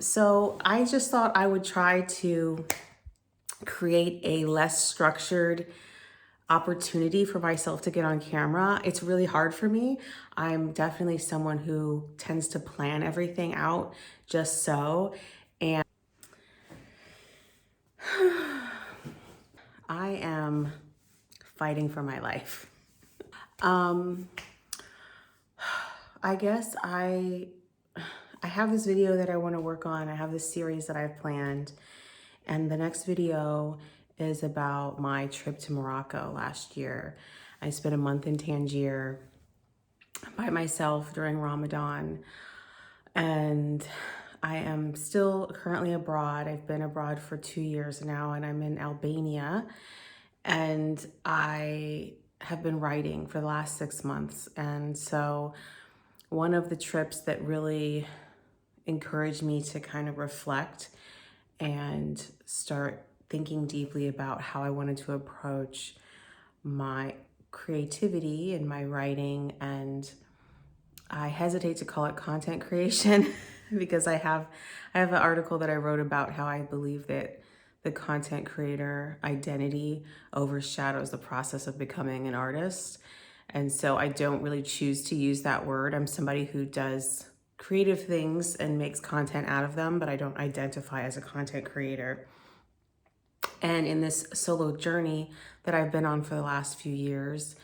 So I just thought I would try to create a less structured opportunity for myself to get on camera. It's really hard for me. I'm definitely someone who tends to plan everything out just so. And I am fighting for my life. Um, I guess I have this video that I want to work on. I have this series that I've planned. And the next video is about my trip to Morocco last year. I spent a month in Tangier by myself during Ramadan. And I am still currently abroad. I've been abroad for 2 years now, and I'm in Albania. And I have been writing for the last 6 months. And so one of the trips that really encouraged me to kind of reflect and start thinking deeply about how I wanted to approach my creativity and my writing. And I hesitate to call it content creation because I have an article that I wrote about how I believe that the content creator identity overshadows the process of becoming an artist. And so I don't really choose to use that word. I'm somebody who does creative things and makes content out of them, but I don't identify as a content creator. And in this solo journey that I've been on for the last few years,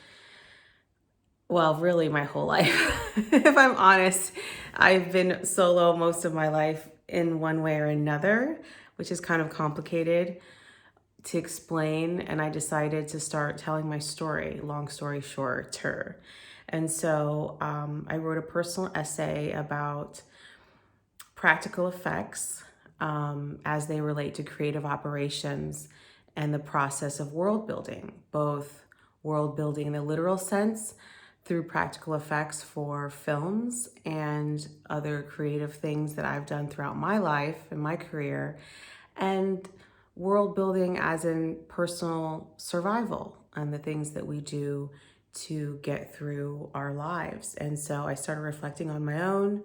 well, really my whole life, if I'm honest, I've been solo most of my life in one way or another, which is kind of complicated to explain. And I decided to start telling my story, long story shorter. And so I wrote a personal essay about practical effects as they relate to creative operations and the process of world building, both world building in the literal sense through practical effects for films and other creative things that I've done throughout my life and my career, and world building as in personal survival and the things that we do to get through our lives. And so I started reflecting on my own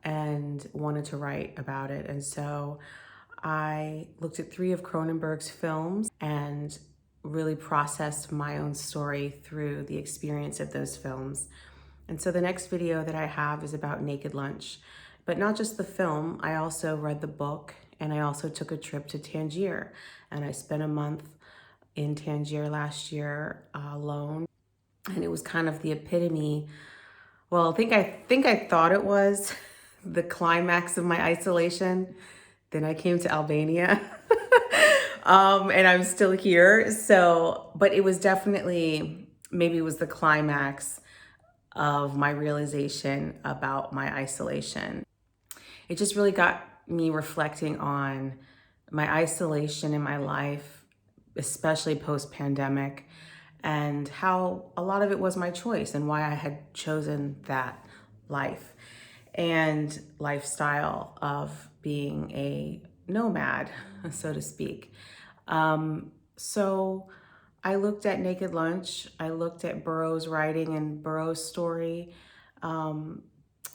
and wanted to write about it. And so I looked at 3 of Cronenberg's films and really processed my own story through the experience of those films. And so the next video that I have is about Naked Lunch, but not just the film. I also read the book, and I also took a trip to Tangier, and I spent a month in Tangier last year alone. And it was kind of the epitome. Well, I thought it was the climax of my isolation. Then I came to Albania. And I'm still here. So, but it was definitely, maybe it was the climax of my realization about my isolation. It just really got me reflecting on my isolation in my life, especially post-pandemic, and how a lot of it was my choice and why I had chosen that life and lifestyle of being a nomad, so to speak. So I looked at Naked Lunch. I looked at Burroughs' writing and Burroughs' story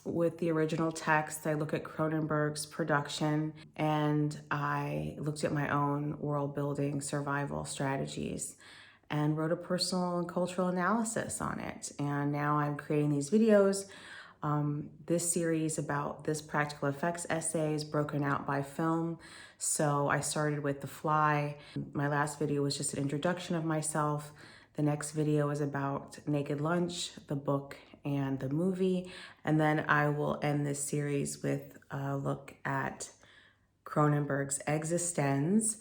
with the original text. I look at Cronenberg's production, and I looked at my own world building survival strategies and wrote a personal and cultural analysis on it. And now I'm creating these videos. This series about this practical effects essay is broken out by film. So I started with The Fly. My last video was just an introduction of myself. The next video is about Naked Lunch, the book and the movie. And then I will end this series with a look at Cronenberg's Existenz